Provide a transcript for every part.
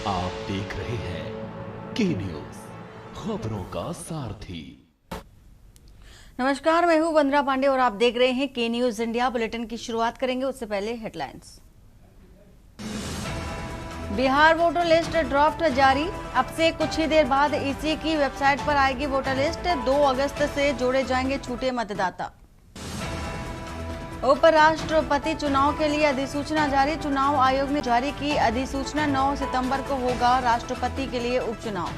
आप देख रहे हैं के न्यूज, खबरों का सारथी। नमस्कार, मैं हूं वंदना पांडे और आप देख रहे हैं के न्यूज इंडिया। बुलेटिन की शुरुआत करेंगे उससे पहले headlines. Bihar voter list draft जारी। अब से कुछ ही देर बाद ईसी की वेबसाइट पर आएगी वोटर लिस्ट। 2 अगस्त से जोड़े जाएंगे छूटे मतदाता। उपराष्ट्रपति चुनाव के लिए अधिसूचना जारी। चुनाव आयोग ने जारी की अधिसूचना। 9 सितंबर को होगा राष्ट्रपति के लिए उपचुनाव।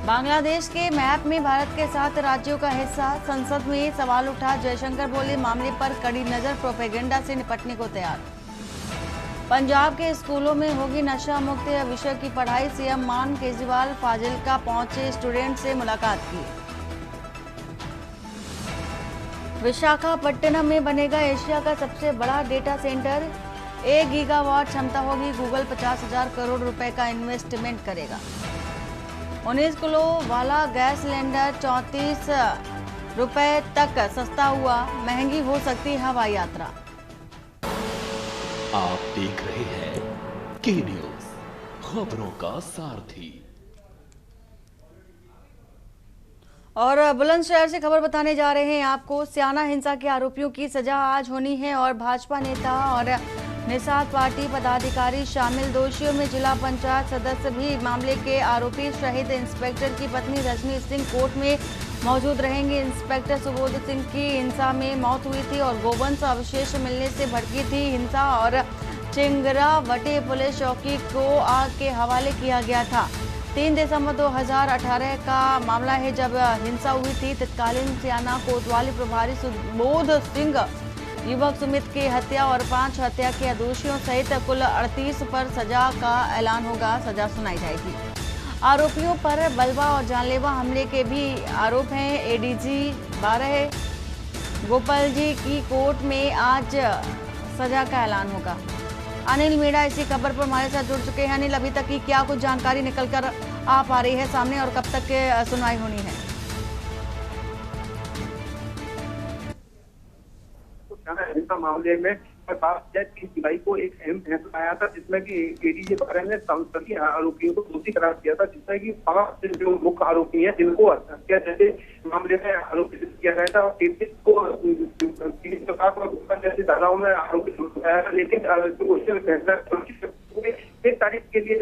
बांग्लादेश के मैप में भारत के 7 राज्यों का हिस्सा। संसद में सवाल उठा। जयशंकर बोले मामले पर कड़ी नजर, प्रोपेगेंडा से निपटने को तैयार। पंजाब के स्कूलों में होगी नशा मुक्त विषय की पढ़ाई। सीएम मान केजरीवाल फाजिल्का पहुंचे, स्टूडेंट से मुलाकात की। विशाखापट्टनम में बनेगा एशिया का सबसे बड़ा डेटा सेंटर। 1 गीगावाट क्षमता होगी। गूगल 50,000 करोड़ रुपए का इन्वेस्टमेंट करेगा। 19 किलो वाला गैस सिलेंडर 34 रुपए तक सस्ता हुआ। महंगी हो सकती हवाई यात्रा। आप देख रहे हैं के न्यूज, खबरों का सारथी। और बुलंदशहर से खबर बताने जा रहे हैं आपको। स्याना हिंसा के आरोपियों की सजा आज होनी है और भाजपा नेता और निषाद पार्टी पदाधिकारी शामिल। दोषियों में जिला पंचायत सदस्य भी मामले के आरोपी। शहीद इंस्पेक्टर की पत्नी रजनी सिंह कोर्ट में मौजूद रहेंगे। इंस्पेक्टर सुबोध सिंह की हिंसा में मौत हुई थी और गोवंश अवशेष मिलने से भड़की थी हिंसा और चिंगरावटी पुलिस चौकी को आग के हवाले किया गया था। 3 दिसंबर 2018 का मामला है जब हिंसा हुई थी। तत्कालीन स्याना कोतवाली प्रभारी सुबोध सिंह युवक सुमित की हत्या और 5 हत्या के दोषियों सहित कुल 38 पर सजा का ऐलान होगा। सजा सुनाई जाएगी। आरोपियों पर बलवा और जानलेवा हमले के भी आरोप हैं। एडीजी 12 गोपाल जी की कोर्ट में आज सजा का ऐलान होगा। अनिल मीणा इसी खबर पर हमारे साथ जुड़ चुके हैं। अनिल, अभी तक की क्या कुछ जानकारी निकल कर आ पा रही है सामने और कब तक के सुनवाई होनी है? मामले में 3 जुलाई को एक अहम फैसला आया था जिसमें कि एडीजे 12 ने सभी आरोपियों को दोषी करार दिया था, जिसमें कि 5 जो मुख्य आरोपी हैं जिनको हत्या जैसे मामले में आरोपित किया गया था और 33 को 307 जैसे धाराओं में आरोपित कराया था। लेकिन 1 तारीख के लिए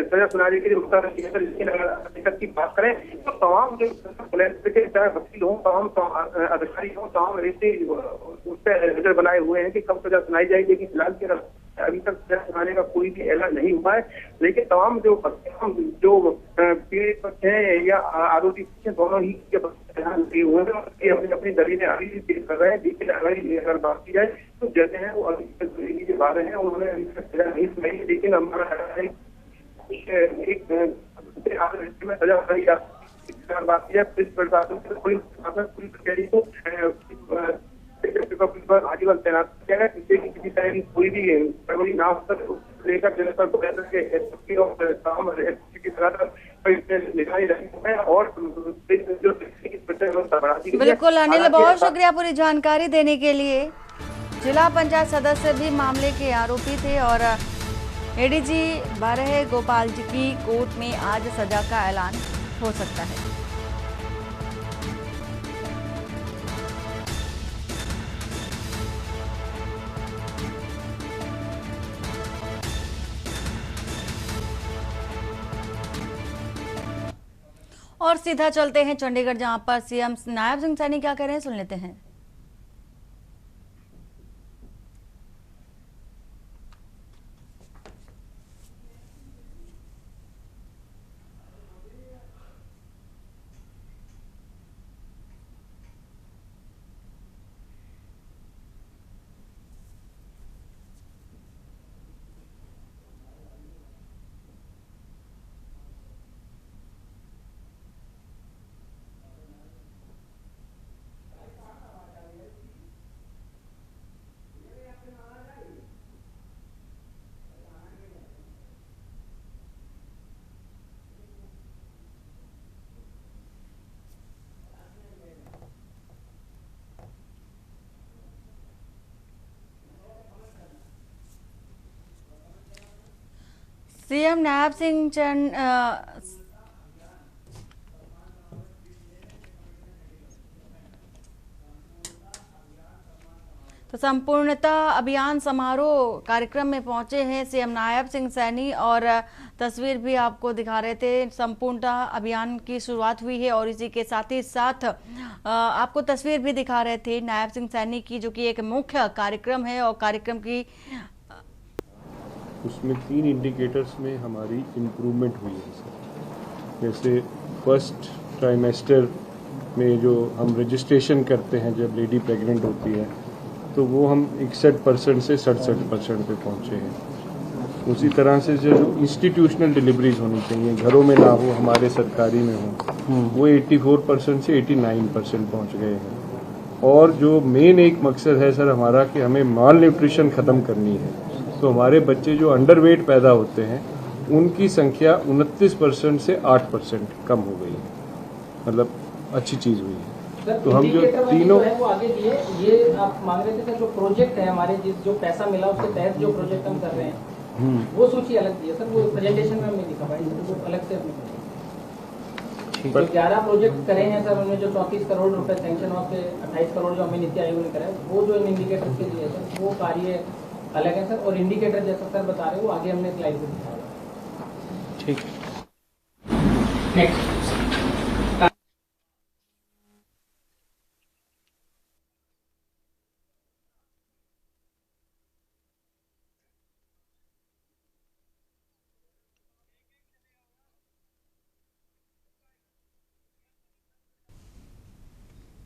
सजा सुनाने के लिए मुकर्रर किया था। लेकिन अगर की बात करें तो तमाम जो पुलिस के चाहे वकील हों, तमाम अधिकारी हों, तमाम ऐसे उस पर नजर बनाए हुए हैं कि कब सजा सुनाई जाएगी। लेकिन फिलहाल की अभी तक सजा सुनाने का कोई भी ऐलान नहीं हुआ है। लेकिन तमाम जो पीड़ित पक्ष हैं या आरोपी पक्ष हैं, दोनों ही के ऐलान किए हुए हैं। अपनी अपनी दलीलें अभी भी पेश कर रहे हैं। लेकिन अगर बात की जाए तो जज हैं वो अभी तक जो 12 हैं उन्होंने अभी तक सजा नहीं सुनाई। लेकिन हमारा एक में सजा सुनाई जा सकती है। बात की जाए पुलिस प्रशासन पुलिस कचहरी को आजीवन तैनात किया गया, जिससे कि किसी तरह की कोई भी गड़बड़ी ना हो सके लेकर बिल्कुल अनिल, बहुत शुक्रिया पूरी जानकारी देने के लिए। जिला पंचायत सदस्य भी मामले के आरोपी थे और एडीजी 12 गोपाल जी की कोर्ट में आज सजा का ऐलान हो सकता है। और सीधा चलते हैं चंडीगढ़, जहां पर सीएम नायब सिंह सैनी क्या कह रहे हैं, सुन लेते हैं। सीएम नायब सिंह तो संपूर्णता अभियान समारोह कार्यक्रम में पहुंचे हैं सीएम नायब सिंह सैनी और तस्वीर भी आपको दिखा रहे थे। संपूर्णता अभियान की शुरुआत हुई है और इसी के साथ ही साथ आपको तस्वीर भी दिखा रहे थे नायब सिंह सैनी की, जो कि एक मुख्य कार्यक्रम है और कार्यक्रम की उसमें 3 इंडिकेटर्स में हमारी इम्प्रूवमेंट हुई है सर। जैसे फर्स्ट ट्राइमेस्टर में जो हम रजिस्ट्रेशन करते हैं जब लेडी प्रेग्नेंट होती है, तो वो हम 61% से 67% पे पहुँचे हैं। उसी तरह से जो इंस्टीट्यूशनल डिलीवरीज होनी चाहिए, घरों में ना हो, हमारे सरकारी में हो, वो 84% से 89% पहुँच गए हैं। और जो मेन एक मकसद है सर हमारा कि हमें माल न्यूट्रिशन ख़त्म करनी है, तो हमारे बच्चे जो अंडरवेट पैदा होते हैं उनकी संख्या 29% से 8% कम हो गई है। मतलब अच्छी चीज़ हुई है। तो हम जो तीनों है वो आगे दिए, ये आप मांग रहे थे सर, जो प्रोजेक्ट है हमारे जो पैसा मिला उसके तहत जो प्रोजेक्ट हम कर रहे हैं वो सूची अलग दी है सर, वो प्रेजेंटेशन में हमने दिखा पाई सर, वो अलग से हमने 11 प्रोजेक्ट करे हैं सर, उनमें जो 34 करोड़ रुपए सैंक्शन और 28 करोड़ जो हमें नीति आयोग ने कराया, वो जो इंडिकेटर के लिए सर वो कार्य अलग है सर। और इंडिकेटर जैसा सर बता रहे हैं वो आगे हमने स्लाइड में दिखाया। ठीक। नेक्स्ट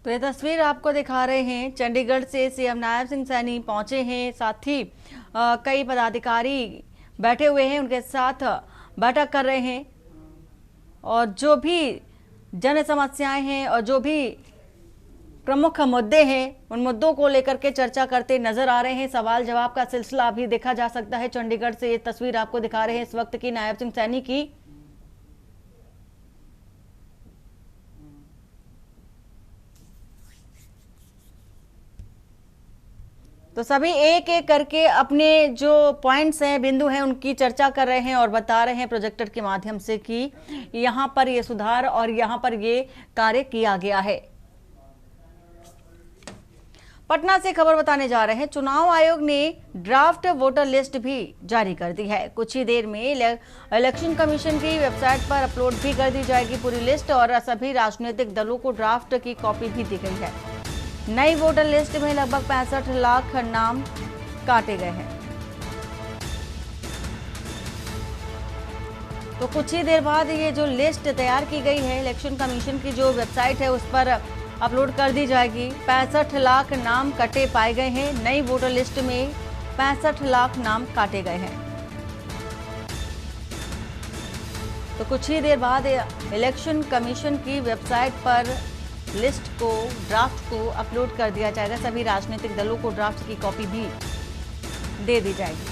तो ये तस्वीर आपको दिखा रहे हैं चंडीगढ़ से सीएम नायब सिंह सैनी पहुंचे हैं, साथ ही कई पदाधिकारी बैठे हुए हैं, उनके साथ बैठक कर रहे हैं और जो भी जन समस्याएं हैं और जो भी प्रमुख मुद्दे हैं उन मुद्दों को लेकर के चर्चा करते नजर आ रहे हैं। सवाल जवाब का सिलसिला अभी देखा जा सकता है। चंडीगढ़ से ये तस्वीर आपको दिखा रहे हैं इस वक्त की नायब सिंह सैनी की। तो सभी एक एक करके अपने जो पॉइंट्स हैं, बिंदु हैं, उनकी चर्चा कर रहे हैं और बता रहे हैं प्रोजेक्टर के माध्यम से कि यहां पर ये सुधार और यहां पर ये कार्य किया गया है। पटना से खबर बताने जा रहे हैं, चुनाव आयोग ने ड्राफ्ट वोटर लिस्ट भी जारी कर दी है। कुछ ही देर में इलेक्शन कमीशन की वेबसाइट पर अपलोड भी कर दी जाएगी पूरी लिस्ट और सभी राजनीतिक दलों को ड्राफ्ट की कॉपी भी दी गई है। नई वोटर लिस्ट में लगभग 65 लाख नाम काटे गए हैं। तो कुछ ही देर बाद ये जो लिस्ट तैयार की गई है इलेक्शन कमीशन की जो वेबसाइट है उस पर अपलोड कर दी जाएगी। 65 लाख नाम कटे पाए गए हैं। नई वोटर लिस्ट में 65 लाख नाम काटे गए हैं। तो कुछ ही देर बाद इलेक्शन कमीशन की वेबसाइट पर लिस्ट को, ड्राफ्ट को अपलोड कर दिया जाएगा। सभी राजनीतिक दलों को ड्राफ्ट की कॉपी भी दे दी जाएगी।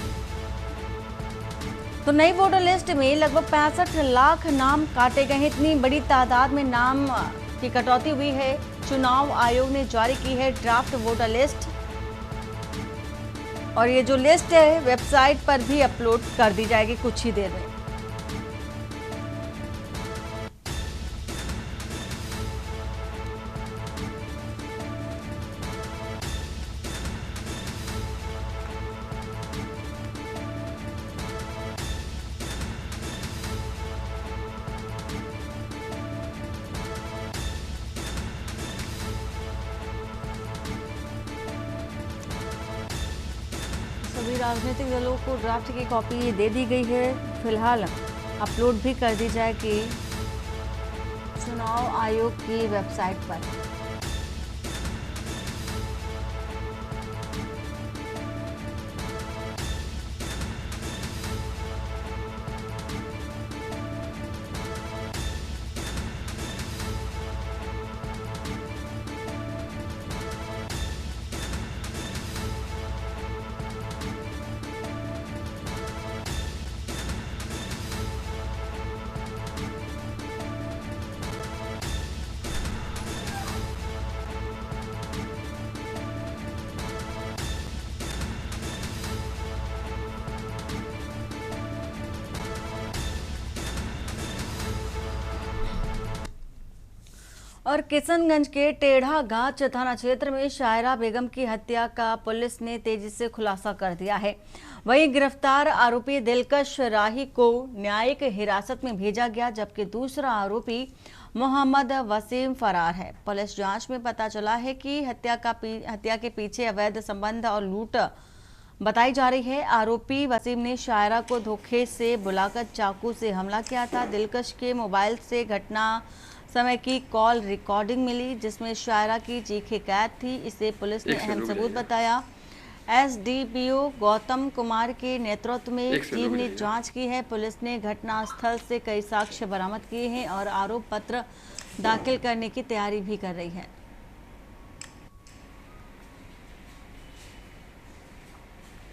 तो नई वोटर लिस्ट में लगभग 65 लाख नाम काटे गए हैं। इतनी बड़ी तादाद में नाम की कटौती हुई है। चुनाव आयोग ने जारी की है ड्राफ्ट वोटर लिस्ट और ये जो लिस्ट है वेबसाइट पर भी अपलोड कर दी जाएगी कुछ ही देर में। सभी राजनीतिक दलों को ड्राफ्ट की कॉपी दे दी गई है। फिलहाल अपलोड भी कर दी जाएगी चुनाव आयोग की वेबसाइट पर। और किशनगंज के टेढ़ा गांच थाना क्षेत्र में शायरा बेगम की हत्या का पुलिस ने तेजी से खुलासा कर दिया है। वहीं गिरफ्तार आरोपी दिलकश राही को न्यायिक हिरासत में भेजा गया, जबकि दूसरा आरोपी मोहम्मद वसीम फरार है। पुलिस जांच में पता चला है कि हत्या के पीछे अवैध संबंध और लूट बताई जा रही है। आरोपी वसीम ने शायरा को धोखे से बुलाकर चाकू से हमला किया था। दिलकश के मोबाइल से घटना समय की कॉल रिकॉर्डिंग मिली, जिसमें शायरा की चीखें कैद थी। इसे पुलिस ने अहम सबूत बताया। एसडीपीओ गौतम कुमार के नेतृत्व में टीम ने जांच की है। पुलिस ने घटनास्थल से कई साक्ष्य बरामद किए हैं और आरोप पत्र दाखिल करने की तैयारी भी कर रही है।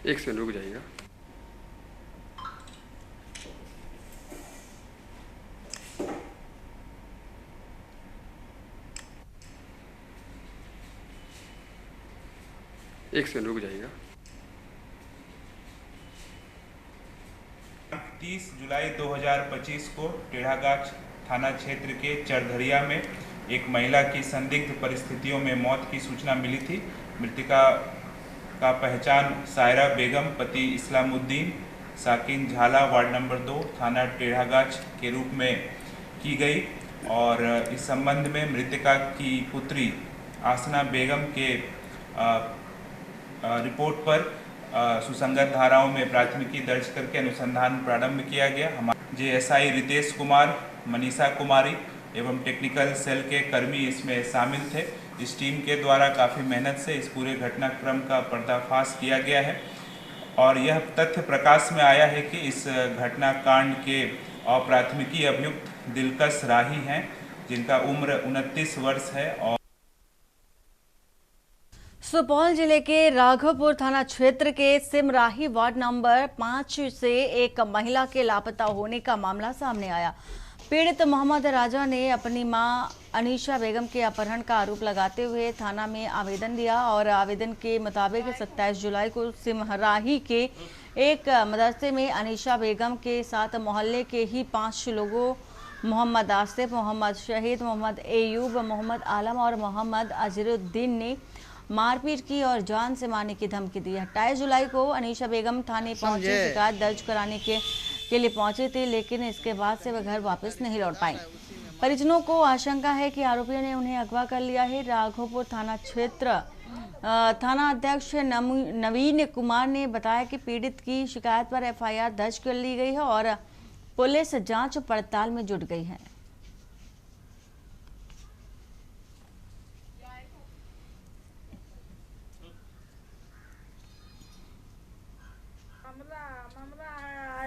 एक सेकंड रुक जाइएगा। एक सेकंड रुक जाइएगा। 30 जुलाई 2025 को टेढ़ागाछ थाना क्षेत्र के चरधरिया में एक महिला की संदिग्ध परिस्थितियों में मौत की सूचना मिली थी। मृतका का पहचान सायरा बेगम पति इस्लामुद्दीन साकिन झाला वार्ड नंबर 2 थाना टेढ़ागाछ के रूप में की गई और इस संबंध में मृतका की पुत्री आसना बेगम के रिपोर्ट पर सुसंगत धाराओं में प्राथमिकी दर्ज करके अनुसंधान प्रारंभ किया गया। हमारे जेएसआई रितेश कुमार, मनीषा कुमारी एवं टेक्निकल सेल के कर्मी इसमें शामिल थे। इस टीम के द्वारा काफ़ी मेहनत से इस पूरे घटनाक्रम का पर्दाफाश किया गया है और यह तथ्य प्रकाश में आया है कि इस घटनाकांड के अप्राथमिकी अभियुक्त दिलकश राही हैं, जिनका उम्र 29 वर्ष है। और सुपौल जिले के राघवपुर थाना क्षेत्र के सिमराही वार्ड नंबर 5 से एक महिला के लापता होने का मामला सामने आया। पीड़ित मोहम्मद राजा ने अपनी मां अनीशा बेगम के अपहरण का आरोप लगाते हुए थाना में आवेदन दिया और आवेदन के मुताबिक 27 जुलाई को सिमराही के एक मदरसे में अनीशा बेगम के साथ मोहल्ले के ही 5 लोगों मोहम्मद आसिफ, मोहम्मद शहीद, मोहम्मद एयूब, मोहम्मद आलम और मोहम्मद अजरुद्दीन ने मारपीट की और जान से मारने की धमकी दी। 28 जुलाई को अनीशा बेगम थाने पहुंची, शिकायत दर्ज कराने के लिए पहुंची थी, लेकिन इसके बाद से वह घर वापस नहीं लौट पाई। परिजनों को आशंका है कि आरोपियों ने उन्हें अगवा कर लिया है। राघोपुर थाना क्षेत्र थाना अध्यक्ष नवीन कुमार ने बताया कि पीड़ित की शिकायत पर एफआईआर दर्ज कर ली गई है और पुलिस जांच पड़ताल में जुट गई है।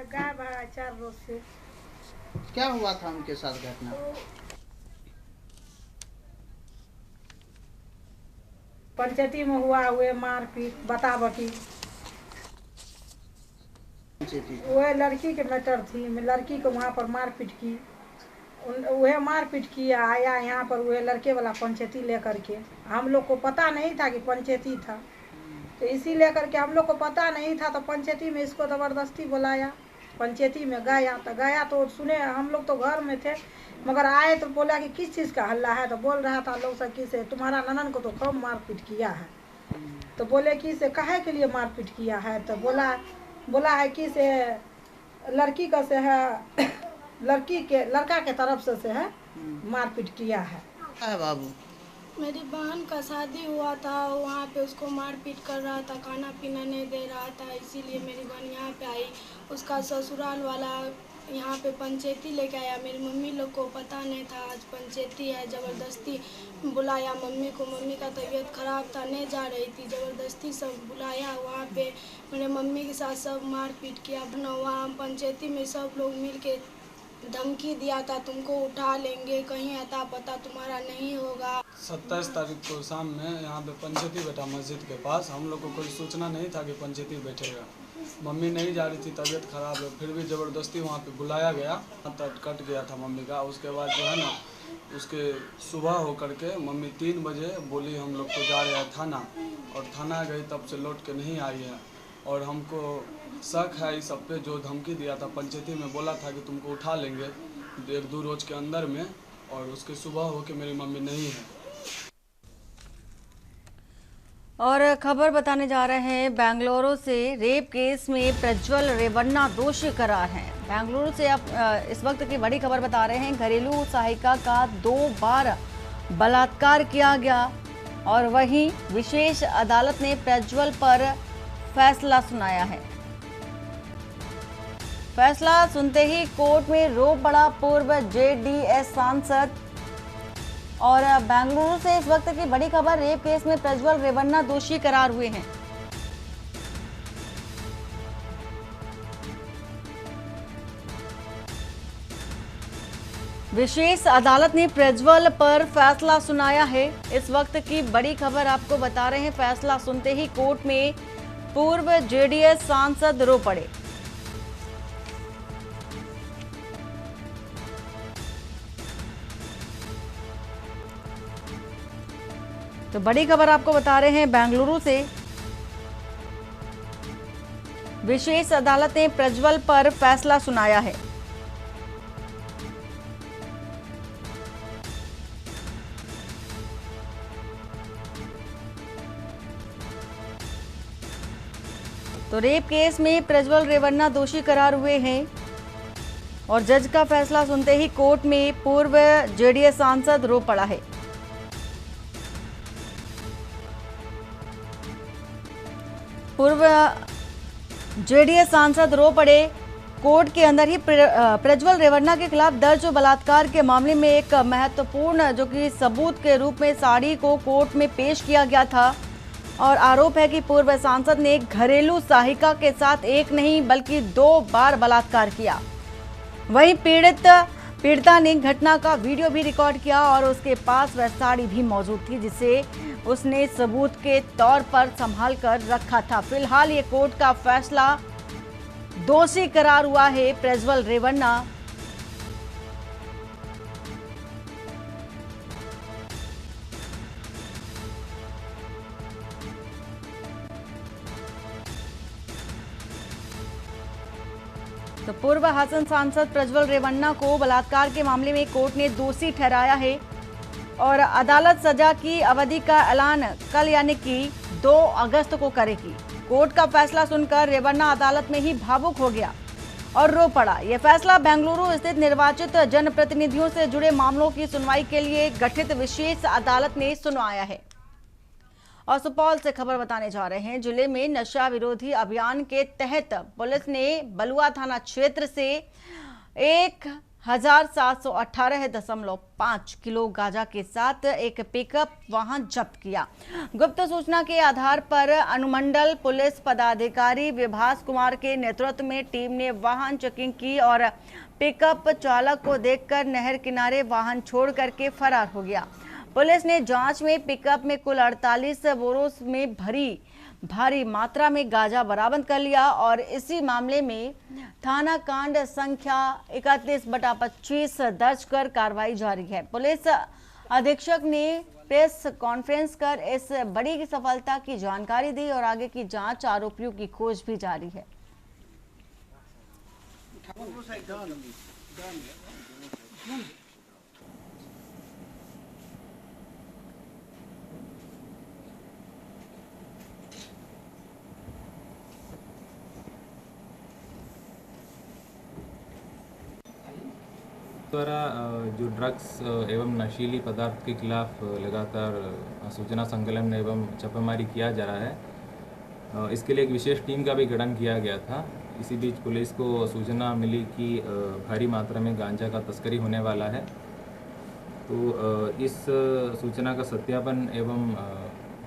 गायब है 4 रोज से। क्या हुआ था उनके साथ घटना? पंचायती में हुआ हुए मारपीट बताबटी। वह लड़की के मैटर थी, लड़की को वहाँ पर मारपीट की। वह मारपीट किया, आया यहाँ पर वह लड़के वाला पंचायती लेकर के। हम लोग को पता नहीं था कि पंचायती था, तो इसी लेकर के हम लोग को पता नहीं था, तो पंचायती में इसको जबरदस्ती बुलाया। पंचायती में गया तो सुने, हम लोग तो घर में थे, मगर आए तो बोला कि किस चीज़ का हल्ला है, तो बोल रहा था लोग सब कि से तुम्हारा ननन को तो खूब मारपीट किया है। तो बोले कि से काहे के लिए मारपीट किया है, तो बोला है कि से लड़की का से है, लड़का के तरफ से है मारपीट किया है। बाबू, मेरी बहन का शादी हुआ था, वहाँ पे उसको मारपीट कर रहा था, खाना पीना नहीं दे रहा था, इसीलिए मेरी बहन यहाँ पे आई। उसका ससुराल वाला यहाँ पे पंचायती लेके आया। मेरी मम्मी लोग को पता नहीं था आज पंचायती है, ज़बरदस्ती बुलाया मम्मी को। मम्मी का तबीयत ख़राब था, नहीं जा रही थी, ज़बरदस्ती सब बुलाया। वहाँ पे मेरे मम्मी के साथ सब मारपीट किया। वहाँ पंचायती में सब लोग मिल के धमकी दिया था, तुमको उठा लेंगे, कहीं अता पता तुम्हारा नहीं होगा। 27 तारीख को शाम में यहाँ पे पंचायती बैठा मस्जिद के पास। हम लोग को कोई सूचना नहीं था कि पंचायती बैठेगा। मम्मी नहीं जा रही थी, तबीयत खराब है, फिर भी ज़बरदस्ती वहाँ पे बुलाया गया। तट कट गया था मम्मी का। उसके बाद जो है ना, उसके सुबह हो करके मम्मी 3 बजे बोली हम लोग को जा रहे हैं थाना, और थाना गई, तब से लौट के नहीं आई है। और हमको शक है इस सब पे, जो धमकी दिया था पंचायती में, बोला था कि तुमको उठा लेंगे 1-2 रोज के अंदर में, और उसके सुबह हो कि मेरी मम्मी नहीं है। और खबर बताने जा रहे हैं बेंगलुरु से। रेप केस में प्रज्वल रेवन्ना दोषी करार हैं। बेंगलुरु से अब इस वक्त की बड़ी खबर बता रहे हैं। घरेलू सहायिका का 2 बार बलात्कार किया गया और वहीं विशेष अदालत ने प्रज्वल पर फैसला सुनाया है। फैसला सुनते ही कोर्ट में रो पड़ा पूर्व जेडीएस सांसद। और बेंगलुरु से इस वक्त की बड़ी खबर, रेप केस में प्रज्वल रेवन्ना दोषी करार हुए हैं। विशेष अदालत ने प्रज्वल पर फैसला सुनाया है। इस वक्त की बड़ी खबर आपको बता रहे हैं। फैसला सुनते ही कोर्ट में पूर्व जेडीएस सांसद रो पड़े। तो बड़ी खबर आपको बता रहे हैं बेंगलुरु से। विशेष अदालत ने प्रज्वल पर फैसला सुनाया है। तो रेप केस में प्रज्वल रेवन्ना दोषी करार हुए हैं और जज का फैसला सुनते ही कोर्ट में पूर्व जेडीएस सांसद रो पड़ा है। पूर्व जेडीएस सांसद रो पड़े। कोर्ट के अंदर ही प्रज्वल रेवन्ना के खिलाफ दर्ज बलात्कार के मामले में एक महत्वपूर्ण जो कि सबूत के रूप में साड़ी को कोर्ट में पेश किया गया था और आरोप है कि पूर्व सांसद ने घरेलू सहायिका के साथ एक नहीं बल्कि 2 बार बलात्कार किया। वहीं पीड़िता ने घटना का वीडियो भी रिकॉर्ड किया और उसके पास वह साड़ी भी मौजूद थी जिसे उसने सबूत के तौर पर संभाल कर रखा था। फिलहाल ये कोर्ट का फैसला, दोषी करार हुआ है प्रज्वल रेवन्ना। तो पूर्व हासन सांसद प्रज्वल रेवन्ना को बलात्कार के मामले में कोर्ट ने दोषी ठहराया है और अदालत सजा की अवधि का ऐलान कल यानी कि 2 अगस्त को करेगी। कोर्ट का फैसला सुनकर रेवन्ना अदालत में ही भावुक हो गया और रो पड़ा। यह फैसला बेंगलुरु स्थित निर्वाचित जनप्रतिनिधियों से जुड़े मामलों की सुनवाई के लिए गठित विशेष अदालत ने सुनवाया है। और सुपौल से खबर बताने जा रहे हैं। जिले में नशा विरोधी अभियान के तहत पुलिस ने बलुआ थाना क्षेत्र से 1718.5 किलो गांजा के साथ एक पिकअप वाहन जब्त किया। गुप्त सूचना के आधार पर अनुमंडल पुलिस पदाधिकारी विभास कुमार के नेतृत्व में टीम ने वाहन चेकिंग की और पिकअप चालक को देखकर नहर किनारे वाहन छोड़ करके फरार हो गया। पुलिस ने जांच में पिकअप में कुल 48 बोरोस में भारी मात्रा में गांजा बरामद कर लिया और इसी मामले में थाना कांड संख्या 31/25 दर्ज कर कार्रवाई जारी है। पुलिस अधीक्षक ने प्रेस कॉन्फ्रेंस कर इस बड़ी सफलता की जानकारी दी और आगे की जांच, आरोपियों की खोज भी जारी है। द्वारा जो ड्रग्स एवं नशीली पदार्थ के खिलाफ लगातार सूचना संकलन एवं छापेमारी किया जा रहा है। इसके लिए एक विशेष टीम का भी गठन किया गया था। इसी बीच पुलिस को सूचना मिली कि भारी मात्रा में गांजा का तस्करी होने वाला है। तो इस सूचना का सत्यापन एवं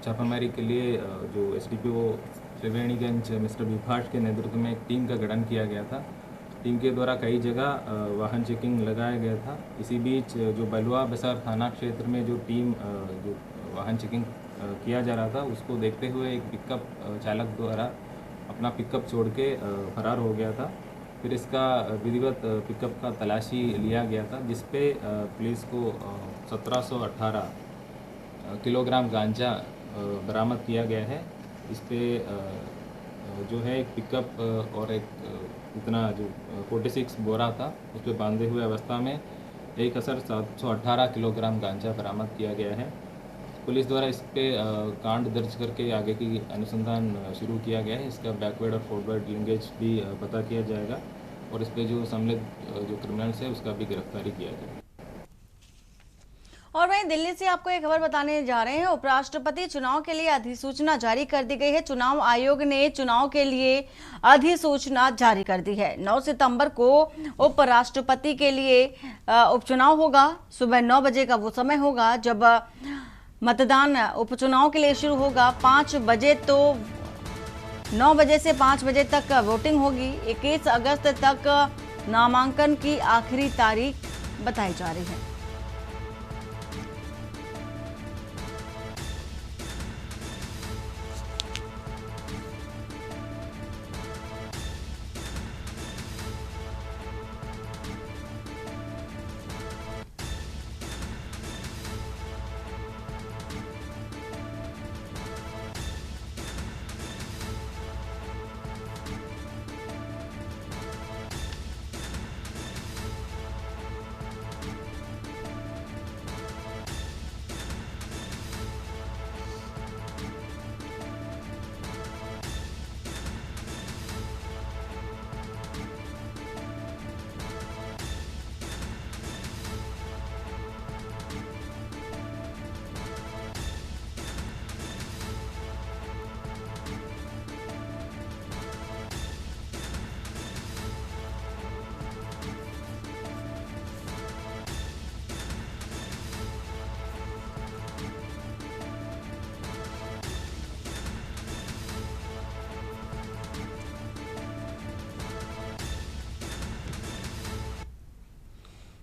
छापेमारी के लिए जो एसडीपीओ त्रिवेणीगंज मिस्टर विभाष के नेतृत्व में एक टीम का गठन किया गया था। टीम के द्वारा कई जगह वाहन चेकिंग लगाया गया था। इसी बीच जो बलुआ बसार थाना क्षेत्र में जो टीम जो वाहन चेकिंग किया जा रहा था उसको देखते हुए एक पिकअप चालक द्वारा अपना पिकअप छोड़ के फरार हो गया था। फिर इसका विधिवत पिकअप का तलाशी लिया गया था जिसपे पुलिस को 1718 किलोग्राम गांजा बरामद किया गया है। इस पे जो है एक पिकअप और एक इतना जो 46 बोरा था उस पर बांधे हुए अवस्था में 718 किलोग्राम गांजा बरामद किया गया है। पुलिस द्वारा इस पे कांड दर्ज करके आगे की अनुसंधान शुरू किया गया है। इसका बैकवर्ड और फॉरवर्ड लिंकेज भी पता किया जाएगा और इस पे जो सम्मिलित जो क्रिमिनल्स है उसका भी गिरफ्तारी किया जाएगा। और वहीं दिल्ली से आपको एक खबर बताने जा रहे हैं। उपराष्ट्रपति चुनाव के लिए अधिसूचना जारी कर दी गई है। चुनाव आयोग ने चुनाव के लिए अधिसूचना जारी कर दी है। 9 सितंबर को उपराष्ट्रपति के लिए उपचुनाव होगा। सुबह 9 बजे का वो समय होगा जब मतदान उपचुनाव के लिए शुरू होगा। 5 बजे तो 9 बजे से 5 बजे तक वोटिंग होगी। 21 अगस्त तक नामांकन की आखिरी तारीख बताई जा रही है।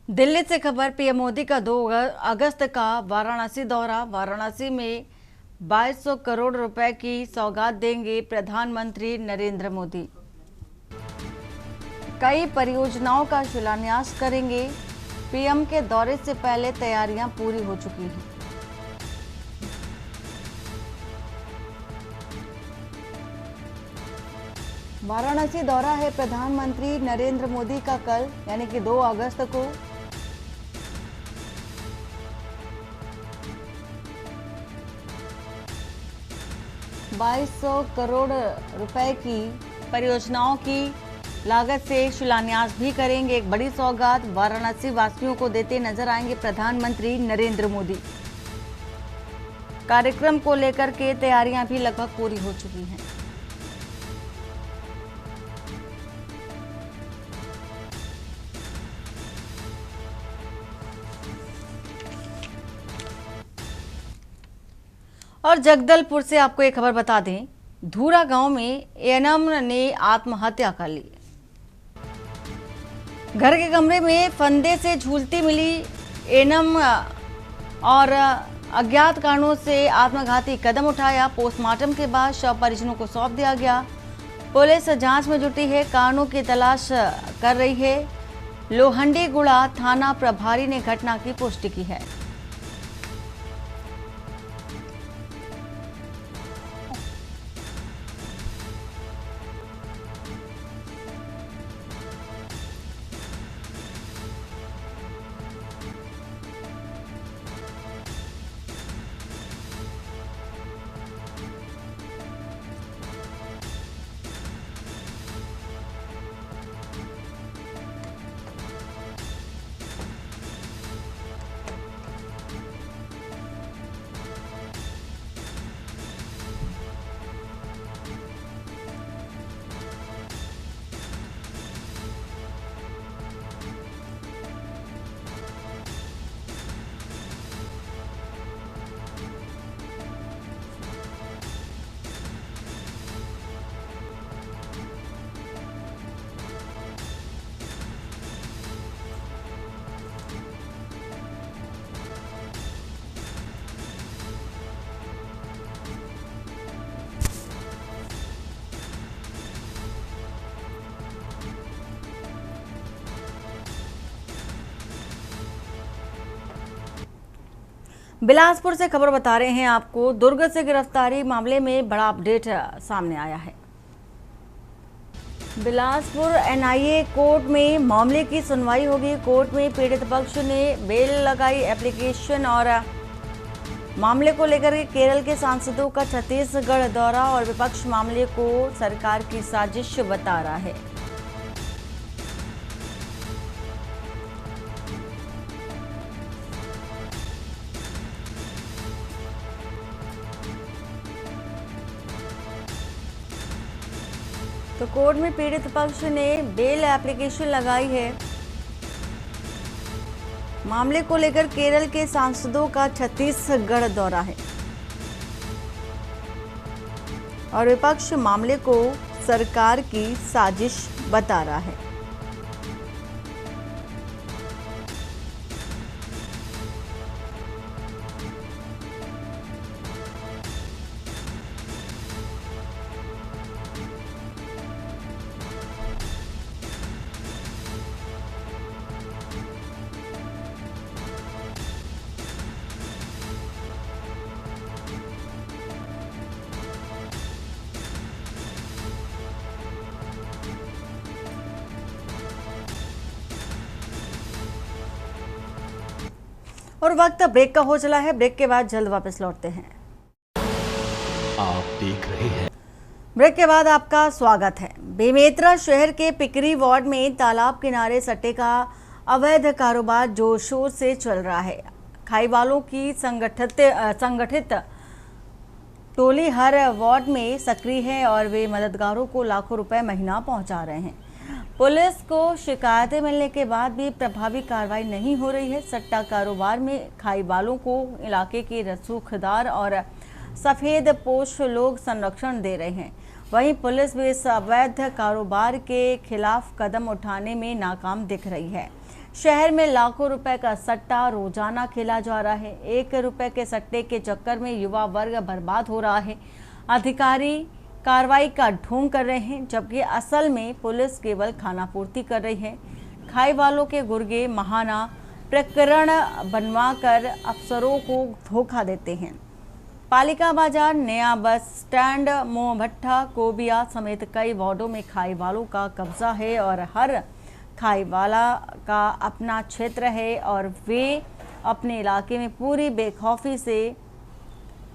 दिल्ली से खबर। पीएम मोदी का 2 अगस्त का वाराणसी दौरा। वाराणसी में 2200 करोड़ रुपए की सौगात देंगे प्रधानमंत्री नरेंद्र मोदी। कई परियोजनाओं का शिलान्यास करेंगे। पीएम के दौरे से पहले तैयारियां पूरी हो चुकी हैं। वाराणसी दौरा है प्रधानमंत्री नरेंद्र मोदी का कल यानी कि 2 अगस्त को। ₹2200 करोड़ की परियोजनाओं की लागत से शिलान्यास भी करेंगे। एक बड़ी सौगात वाराणसी वासियों को देते नजर आएंगे प्रधानमंत्री नरेंद्र मोदी। कार्यक्रम को लेकर के तैयारियां भी लगभग पूरी हो चुकी हैं। और जगदलपुर से आपको एक खबर बता दें। धूरा गांव में एएनएम ने आत्महत्या कर ली। घर के कमरे में फंदे से झूलती मिली एएनएम और अज्ञात कारणों से आत्मघाती कदम उठाया। पोस्टमार्टम के बाद शव परिजनों को सौंप दिया गया। पुलिस जांच में जुटी है, कारणों की तलाश कर रही है। लोहंडीगुड़ा थाना प्रभारी ने घटना की पुष्टि की है। बिलासपुर से खबर बता रहे हैं आपको। दुर्ग से गिरफ्तारी मामले में बड़ा अपडेट सामने आया है। बिलासपुर एनआईए कोर्ट में मामले की सुनवाई होगी। कोर्ट में पीड़ित पक्ष ने बेल लगाई एप्लीकेशन और मामले को लेकर केरल के सांसदों का छत्तीसगढ़ दौरा और विपक्ष मामले को सरकार की साजिश बता रहा है। तो कोर्ट में पीड़ित पक्ष ने बेल एप्लीकेशन लगाई है। मामले को लेकर केरल के सांसदों का छत्तीसगढ़ दौरा है और विपक्ष मामले को सरकार की साजिश बता रहा है। और वक्त ब्रेक का हो चला है। ब्रेक के बाद जल्द वापस लौटते हैं। आप देख रहे हैं। ब्रेक के बाद आपका स्वागत है। बेमेतरा शहर के पिकरी वार्ड में तालाब किनारे सट्टे का अवैध कारोबार जोर शोर से चल रहा है। खाई वालों की संगठित टोली हर वार्ड में सक्रिय है और वे मददगारों को लाखों रुपए महीना पहुंचा रहे हैं। पुलिस को शिकायतें मिलने के बाद भी प्रभावी कार्रवाई नहीं हो रही है। सट्टा कारोबार में खाई वालों को इलाके के रसूखदार और सफेद पोश लोग संरक्षण दे रहे हैं। वहीं पुलिस भी इस अवैध कारोबार के खिलाफ कदम उठाने में नाकाम दिख रही है। शहर में लाखों रुपए का सट्टा रोजाना खेला जा रहा है। 1 रुपए के सट्टे के चक्कर में युवा वर्ग बर्बाद हो रहा है। अधिकारी कार्रवाई का ढोंग कर रहे हैं, जबकि असल में पुलिस केवल खानापूर्ति कर रही है। खाई वालों के गुर्गे महाना प्रकरण बनवाकर अफसरों को धोखा देते हैं। पालिका बाजार, नया बस स्टैंड, मोहभट्टा, कोबिया समेत कई वार्डों में खाई वालों का कब्जा है और हर खाई वाला का अपना क्षेत्र है और वे अपने इलाके में पूरी बेखौफी से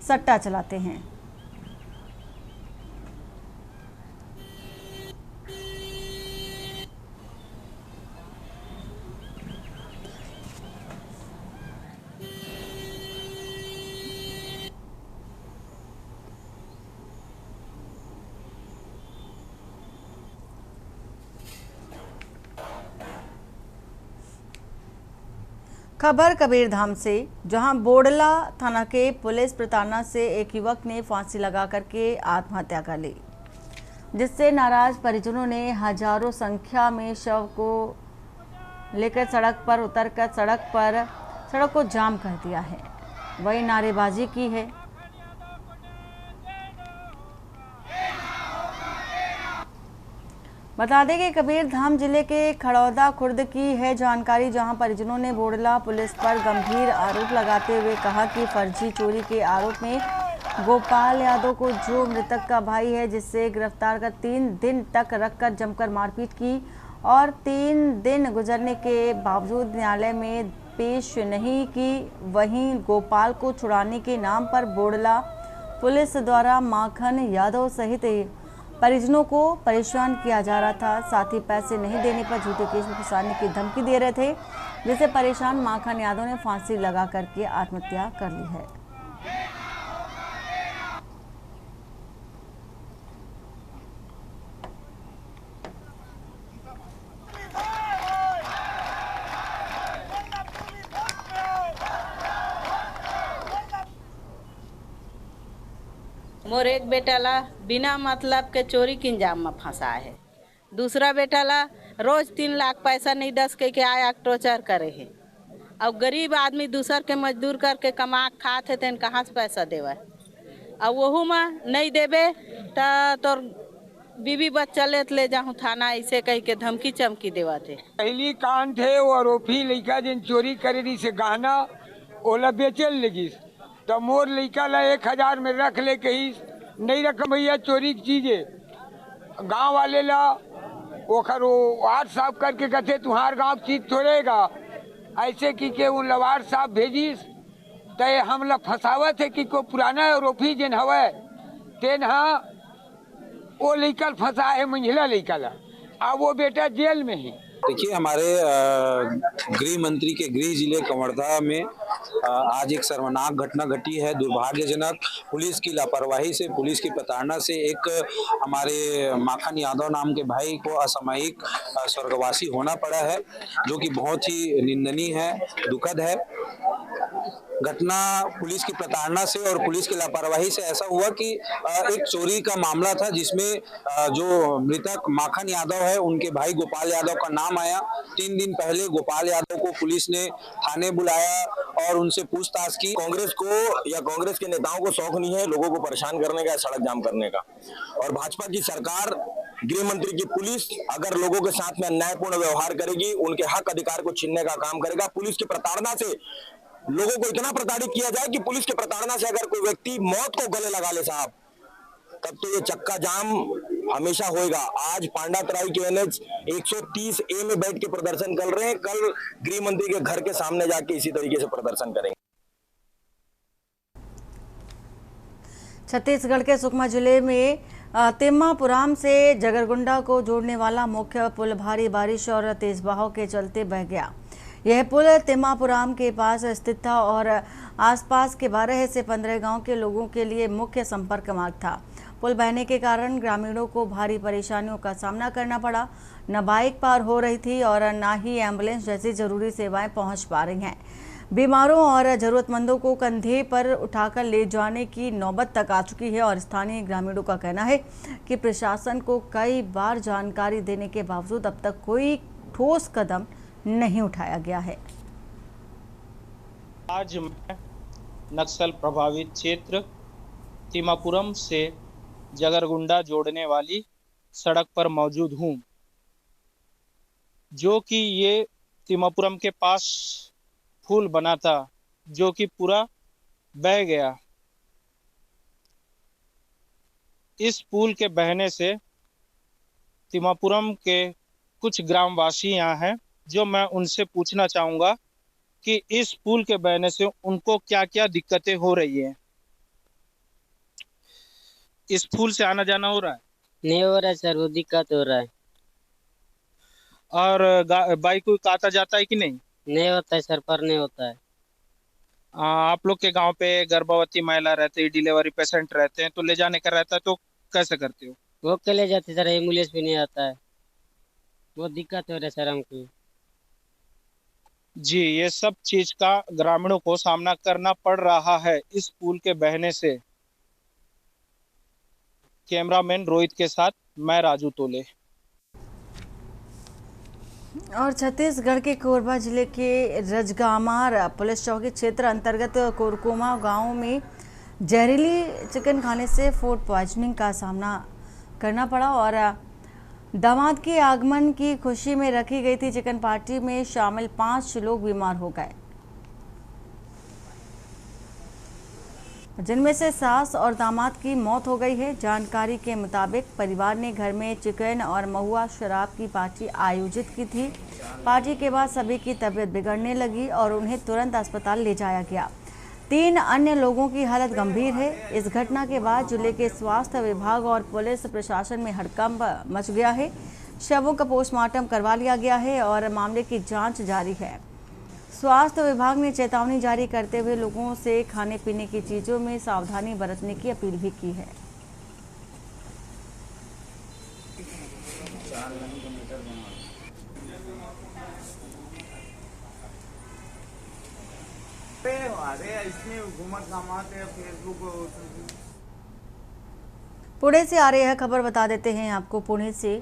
सट्टा चलाते हैं। खबर कबीरधाम से, जहां बोडला थाना के पुलिस प्रताड़ना से एक युवक ने फांसी लगा करके आत्महत्या कर ली, जिससे नाराज परिजनों ने हजारों संख्या में शव को लेकर सड़क पर उतरकर सड़क को जाम कर दिया है। वही नारेबाजी की है। बता दें कि कबीरधाम जिले के खड़ौदा खुर्द की है जानकारी, जहां परिजनों ने बोडला पुलिस पर गंभीर आरोप लगाते हुए कहा कि फर्जी चोरी के आरोप में गोपाल यादव को, जो मृतक का भाई है, जिससे गिरफ्तार कर 3 दिन तक रखकर जमकर मारपीट की और 3 दिन गुजरने के बावजूद न्यायालय में पेश नहीं की। वहीं गोपाल को छुड़ाने के नाम पर बोडला पुलिस द्वारा माखन यादव सहित परिजनों को परेशान किया जा रहा था। साथ ही पैसे नहीं देने पर झूठे केस में फंसाने की धमकी दे रहे थे, जिससे परेशान माखन यादव ने फांसी लगा करके आत्महत्या कर ली है। मोर एक बेटा ला बिना मतलब के चोरी के इंजाम में फंसा है। दूसरा बेटा ला रोज 3 लाख पैसा नहीं दस के आया टोचर करे है। अब गरीब आदमी दूसर के मजदूर करके कमा खाते थे, कहाँ से पैसा देवे। अब वहू में नहीं देवे तो बीबी बच्चा ले जाऊँ थाना, ऐसे कह के धमकी चमकी देवा थे। पहली कान थे वो आरोपी लड़का जिन चोरी करे रही से गहना ओला बेचल लगी, तो मोर लड़का ला 1000 में रख ले, कही नहीं रख भैया चोरी की चीजें। गांव वाले ला ओखर वो वार्ड साहब करके कहते तुम्हार गांव चीज छोड़ेगा ऐसे की के उन लवार साहब भेजिस तय हम लोग फंसावत है कि को पुराना आरोपी जिन हवे तेन वो लेकर फंसा है मंझिला लेकर अब वो बेटा जेल में है। देखिए हमारे गृह मंत्री के गृह जिले कवर्धा में आज एक शर्मनाक घटना घटी है। दुर्भाग्यजनक पुलिस की लापरवाही से, पुलिस की प्रताड़ना से एक हमारे माखन यादव नाम के भाई को असामयिक स्वर्गवासी होना पड़ा है, जो कि बहुत ही निंदनीय है, दुखद है। घटना पुलिस की प्रताड़ना से और पुलिस की लापरवाही से ऐसा हुआ कि एक चोरी का मामला था जिसमें जो मृतक माखन यादव है उनके भाई गोपाल यादव का नाम आया। 3 दिन पहले गोपाल यादव को पुलिस ने थाने बुलाया और उनसे पूछताछ की। कांग्रेस को या कांग्रेस के नेताओं को शौक नहीं है लोगों को परेशान करने का, सड़क जाम करने का, और भाजपा की सरकार, गृह मंत्री की पुलिस अगर लोगों के साथ में अन्यायपूर्ण व्यवहार करेगी, उनके हक अधिकार को छीनने का काम करेगा। पुलिस की प्रताड़ना से लोगों को इतना प्रताड़ित किया जाए कि पुलिस की प्रताड़ना से अगर कोई व्यक्ति मौत को गले लगा ले साहब, तब तो ये चक्का जाम हमेशा होएगा। आज पांडा तराई के NH 130A में बैठ के प्रदर्शन कर रहे हैं, कल गृह मंत्री के घर के सामने जाके इसी तरीके से प्रदर्शन करेंगे। छत्तीसगढ़ के सुकमा जिले में तिम्मापुराम से जगरगुंडा को जोड़ने वाला मुख्य पुल भारी बारिश और तेज बहाव के चलते बह गया। यह पुल तिम्मापुराम के पास स्थित था और आसपास के 12 से 15 गांव के लोगों के लिए मुख्य संपर्क मार्ग था। पुल बहने के कारण ग्रामीणों को भारी परेशानियों का सामना करना पड़ा। न बाइक पार हो रही थी और न ही एम्बुलेंस जैसी जरूरी सेवाएं पहुंच पा रही हैं। बीमारों और जरूरतमंदों को कंधे पर उठाकर ले जाने की नौबत तक आ चुकी है और स्थानीय ग्रामीणों का कहना है कि प्रशासन को कई बार जानकारी देने के बावजूद अब तक कोई ठोस कदम नहीं उठाया गया है। आज मैं नक्सल प्रभावित क्षेत्र तिम्मापुरम से जगरगुंडा जोड़ने वाली सड़क पर मौजूद हूं, जो कि ये तिम्मापुरम के पास पुल बना था, जो कि पूरा बह गया। इस पुल के बहने से तिम्मापुरम के कुछ ग्रामवासी यहाँ हैं, जो मैं उनसे पूछना चाहूँगा कि इस पुल के बहने से उनको क्या क्या दिक्कतें हो रही है। इस पुल से आना जाना हो रहा है? नहीं हो रहा है सर, वो दिक्कत हो रहा है। और बाइक कोई आता जाता है कि नहीं? नहीं होता है सर, पर नहीं होता है। आप लोग के गांव पे गर्भवती महिला रहती है, डिलीवरी पेशेंट रहते हैं, तो ले जाने का रहता है तो कैसे करते हो? वो के ले जाते सर, एम्बुलेंस भी नहीं आता है, वो दिक्कत हो रहा है सर हमको। जी, ये सब चीज का ग्रामीणों को सामना करना पड़ रहा है इस पुल के बहने से। कैमरामैन रोहित के साथ मैं राजू तोले। और छत्तीसगढ़ के कोरबा जिले के रजगामार पुलिस चौकी क्षेत्र अंतर्गत कोरकोमा गांव में जहरीली चिकन खाने से फूड पॉइजनिंग का सामना करना पड़ा और दामाद के आगमन की खुशी में रखी गई थी चिकन पार्टी में शामिल 5 लोग बीमार हो गए, जिनमें से सास और दामाद की मौत हो गई है। जानकारी के मुताबिक परिवार ने घर में चिकन और महुआ शराब की पार्टी आयोजित की थी। पार्टी के बाद सभी की तबीयत बिगड़ने लगी और उन्हें तुरंत अस्पताल ले जाया गया। 3 अन्य लोगों की हालत गंभीर है। इस घटना के बाद जिले के स्वास्थ्य विभाग और पुलिस प्रशासन में हड़कंप मच गया है। शवों का पोस्टमार्टम करवा लिया गया है और मामले की जांच जारी है। स्वास्थ्य विभाग ने चेतावनी जारी करते हुए लोगों से खाने पीने की चीजों में सावधानी बरतने की अपील भी की है। पुणे से आ रही है खबर बता देते हैं आपको। पुणे से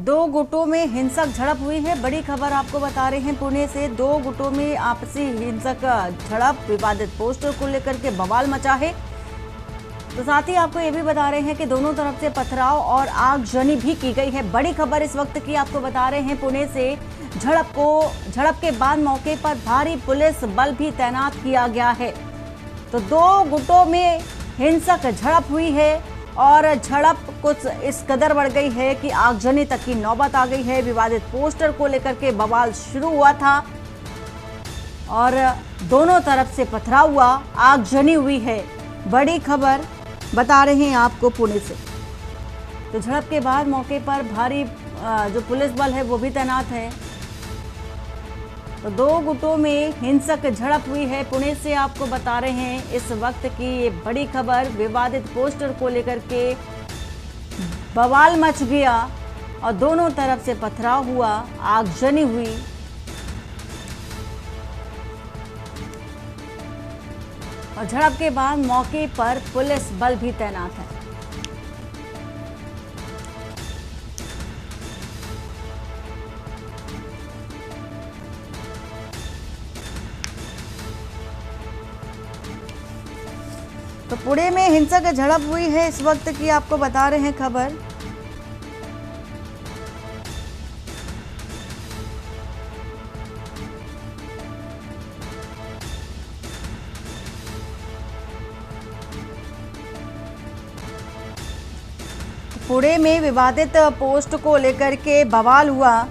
2 गुटों में हिंसक झड़प हुई है। बड़ी खबर आपको बता रहे हैं पुणे से। 2 गुटों में आपसी हिंसक झड़प, विवादित पोस्टर को लेकर के बवाल मचा है। तो साथ ही आपको ये भी बता रहे हैं कि दोनों तरफ से पथराव और आगजनी भी की गई है। बड़ी खबर इस वक्त की आपको बता रहे हैं पुणे से। झड़प के बाद मौके पर भारी पुलिस बल भी तैनात किया गया है। तो 2 गुटों में हिंसक झड़प हुई है और झड़प कुछ इस कदर बढ़ गई है कि आगजनी तक की नौबत आ गई है। विवादित पोस्टर को लेकर के बवाल शुरू हुआ था और दोनों तरफ से पथराव हुआ, आगजनी हुई है। बड़ी खबर बता रहे हैं आपको पुणे से। तो झड़प के बाद मौके पर भारी जो पुलिस बल है वो भी तैनात है। तो दो गुटों में हिंसक झड़प हुई है। पुणे से आपको बता रहे हैं इस वक्त की ये बड़ी खबर। विवादित पोस्टर को लेकर के बवाल मच गया और दोनों तरफ से पथराव हुआ, आगजनी हुई। और झड़प के बाद मौके पर पुलिस बल भी तैनात है। तो पुणे में हिंसक झड़प हुई है इस वक्त की आपको बता रहे हैं खबर। पुणे में विवादित पोस्ट को लेकर के बवाल हुआ।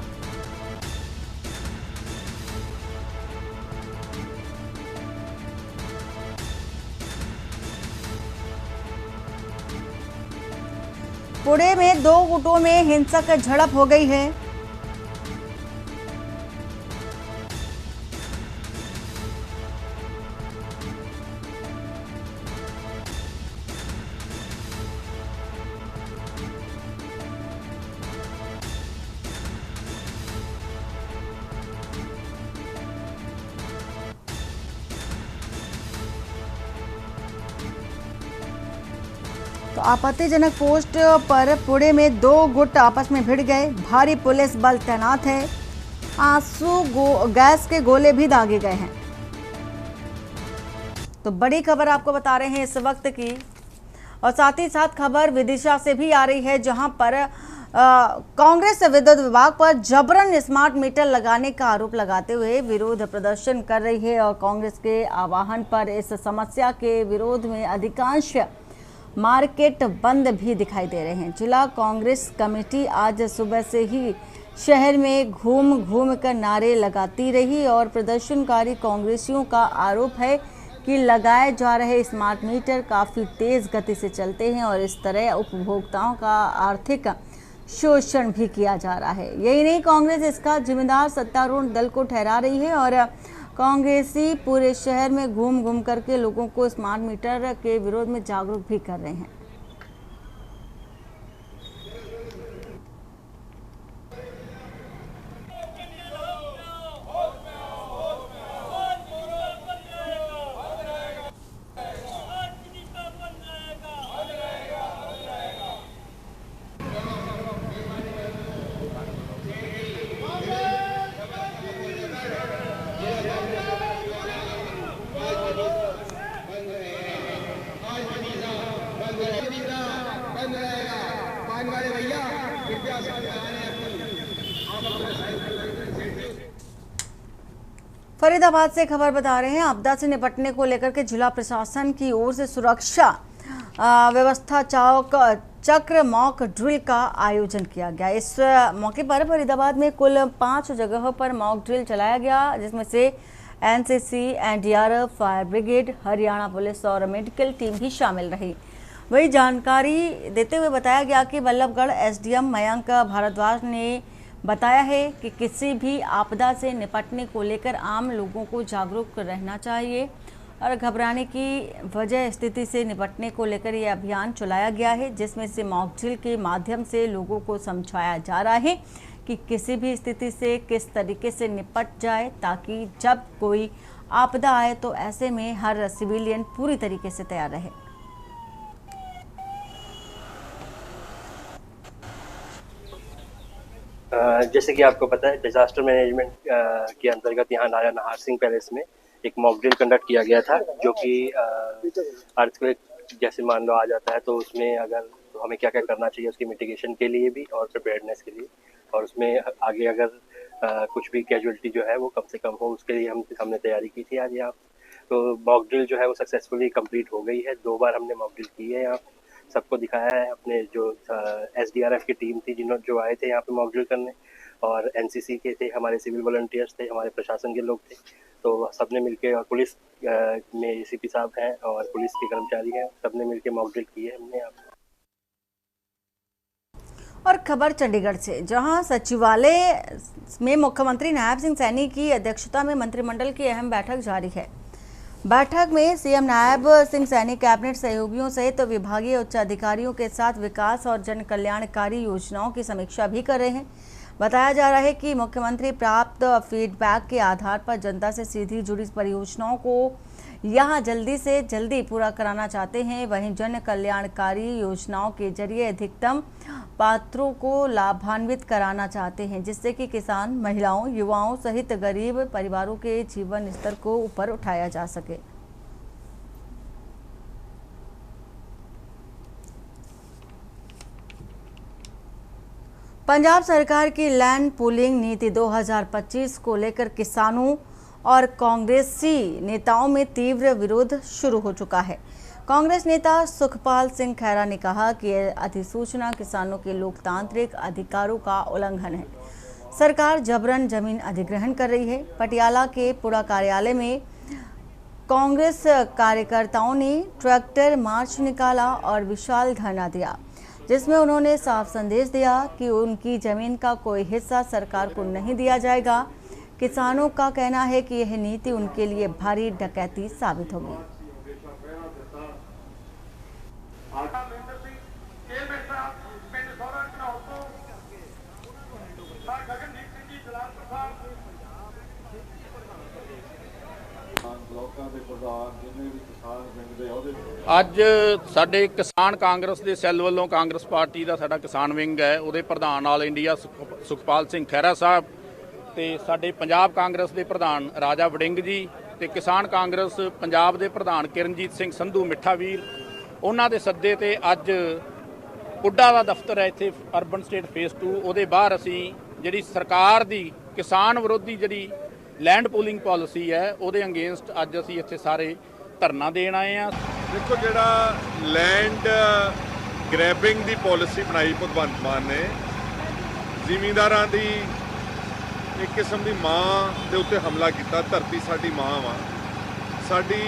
पुणे में दो गुटों में हिंसक झड़प हो गई है। तो आपत्तिजनक पोस्ट पर पुणे में दो गुट आपस में भिड़ गए। भारी पुलिस बल तैनात है। गैस के गोले भी दागे गए हैं। तो बड़ी खबर आपको बता रहे हैं इस वक्त की। और साथ ही साथ खबर विदिशा से भी आ रही है, जहां पर कांग्रेस विद्युत विभाग पर जबरन स्मार्ट मीटर लगाने का आरोप लगाते हुए विरोध प्रदर्शन कर रही है। और कांग्रेस के आह्वान पर इस समस्या के विरोध में अधिकांश मार्केट बंद भी दिखाई दे रहे हैं। जिला कांग्रेस कमेटी आज सुबह से ही शहर में घूम घूम कर नारे लगाती रही और प्रदर्शनकारी कांग्रेसियों का आरोप है कि लगाए जा रहे स्मार्ट मीटर काफ़ी तेज़ गति से चलते हैं और इस तरह उपभोक्ताओं का आर्थिक शोषण भी किया जा रहा है। यही नहीं, कांग्रेस इसका जिम्मेदार सत्तारूढ़ दल को ठहरा रही है और कांग्रेसी पूरे शहर में घूम घूम करके लोगों को स्मार्ट मीटर के विरोध में जागरूक भी कर रहे हैं। फरीदाबाद से खबर बता रहे हैं, आपदा से निपटने को लेकर के जिला प्रशासन की ओर से सुरक्षा व्यवस्था चक्र मॉक ड्रिल का आयोजन किया गया। इस मौके पर फरीदाबाद में कुल 5 जगहों पर मॉक ड्रिल चलाया गया, जिसमें से NCC, NDRF, fire brigade, Haryana police और मेडिकल टीम भी शामिल रही। वही जानकारी देते हुए बताया गया कि बल्लभगढ़ एसडीएम मयंक भारद्वाज ने बताया है कि किसी भी आपदा से निपटने को लेकर आम लोगों को जागरूक रहना चाहिए और घबराने की वजह स्थिति से निपटने को लेकर यह अभियान चलाया गया है, जिसमें से मॉक ड्रिल के माध्यम से लोगों को समझाया जा रहा है कि किसी भी स्थिति से किस तरीके से निपट जाए, ताकि जब कोई आपदा आए तो ऐसे में हर सिविलियन पूरी तरीके से तैयार रहे। जैसे कि आपको पता है, डिजास्टर मैनेजमेंट के अंतर्गत यहाँ नारायण नहार सिंह पैलेस में एक मॉक ड्रिल कंडक्ट किया गया था, जो कि अर्थक्वेक जैसे मान लो आ जाता है तो उसमें अगर तो हमें क्या क्या करना चाहिए उसकी मिटिगेशन के लिए भी और प्रिपेयर्डनेस के लिए, और उसमें आगे अगर कुछ भी कैजुअलिटी जो है वो कम से कम हो उसके लिए हमने तैयारी की थी आज यहाँ। तो मॉक ड्रिल जो है वो सक्सेसफुली कंप्लीट हो गई है। 2 बार हमने मॉक ड्रिल की है यहाँ। सबको दिखाया है। अपने जो SDRF की टीम थी जो आए थे यहाँ पे मॉक ड्रिल करने, और NCC के थे, हमारे सिविल वॉलंटियर्स थे, हमारे प्रशासन के लोग थे, तो सबने मिलके, और पुलिस में ACP साहब हैं और पुलिस के कर्मचारी हैं, सबने मिलके मॉक ड्रिल की है हमने यहाँ पे। और खबर चंडीगढ़ से, जहां सचिवालय में मुख्यमंत्री नायब सिंह सैनी की अध्यक्षता में मंत्रिमंडल की अहम बैठक जारी है। बैठक में सीएम नायब सिंह सैनी कैबिनेट सहयोगियों सहित तो विभागीय उच्च अधिकारियों के साथ विकास और जन कल्याणकारी योजनाओं की समीक्षा भी कर रहे हैं। बताया जा रहा है कि मुख्यमंत्री प्राप्त फीडबैक के आधार पर जनता से सीधी जुड़ी परियोजनाओं को यहां जल्दी से जल्दी पूरा कराना चाहते हैं। वहीं जन कल्याणकारी योजनाओं के जरिए अधिकतम पात्रों को लाभान्वित कराना चाहते हैं, जिससे कि किसान, महिलाओं, युवाओं सहित गरीब परिवारों के जीवन स्तर को ऊपर उठाया जा सके। पंजाब सरकार की लैंड पूलिंग नीति 2025 को लेकर किसानों और कांग्रेसी नेताओं में तीव्र विरोध शुरू हो चुका है। कांग्रेस नेता सुखपाल सिंह खैरा ने कहा कि यह अधिसूचना किसानों के लोकतांत्रिक अधिकारों का उल्लंघन है। सरकार जबरन जमीन अधिग्रहण कर रही है। पटियाला के पुरा कार्यालय में कांग्रेस कार्यकर्ताओं ने ट्रैक्टर मार्च निकाला और विशाल धरना दिया, जिसमें उन्होंने साफ संदेश दिया कि उनकी जमीन का कोई हिस्सा सरकार को नहीं दिया जाएगा। किसानों का कहना है कि यह नीति उनके लिए भारी डकैती साबित होगी। ਅੱਜ ਸਾਡੇ ਕਿਸਾਨ ਕਾਂਗਰਸ ਦੇ ਸੈੱਲ ਵੱਲੋਂ ਕਾਂਗਰਸ ਪਾਰਟੀ ਦਾ ਸਾਡਾ ਕਿਸਾਨ ਵਿੰਗ ਹੈ, ਉਹਦੇ ਪ੍ਰਧਾਨ ਆਲ ਇੰਡੀਆ ਸੁਖਪਾਲ ਸਿੰਘ ਖਹਿਰਾ ਸਾਹਿਬ ਤੇ ਸਾਡੇ ਪੰਜਾਬ ਕਾਂਗਰਸ ਦੇ ਪ੍ਰਧਾਨ ਰਾਜਾ ਵੜਿੰਗ ਜੀ ਤੇ ਕਿਸਾਨ ਕਾਂਗਰਸ ਪੰਜਾਬ ਦੇ ਪ੍ਰਧਾਨ ਕਿਰਨਜੀਤ ਸਿੰਘ ਸੰਧੂ ਮਿੱਠਾਵੀਰ, ਉਹਨਾਂ ਦੇ ਸੱਦੇ ਤੇ ਅੱਜ ਪੁੱਡਾ ਦਾ ਦਫ਼ਤਰ ਹੈ ਇੱਥੇ ਅਰਬਨ ਸਟੇਟ ਫੇਸ 2, ਉਹਦੇ ਬਾਹਰ ਅਸੀਂ ਜਿਹੜੀ ਸਰਕਾਰ ਦੀ ਕਿਸਾਨ ਵਿਰੋਧੀ ਜਿਹੜੀ लैंड पूलिंग पॉलिसी है ਉਹਦੇ अगेंस्ट ਅੱਜ ਅਸੀਂ ਇੱਥੇ ਸਾਰੇ ਧਰਨਾ ਦੇਣ ਆਏ ਆ। देखो ਜਿਹੜਾ लैंड ग्रैबिंग ਦੀ पॉलिसी ਬਣਾਈ ਭਗਵੰਤ ਮਾਨ ਨੇ, ਜ਼ਿਮੀਂਦਾਰਾਂ ਦੀ ਇੱਕ ਕਿਸਮ ਦੀ ਮਾਂ ਦੇ ਉੱਤੇ ਹਮਲਾ ਕੀਤਾ। ਧਰਤੀ ਸਾਡੀ ਮਾਂ ਵਾ, ਸਾਡੀ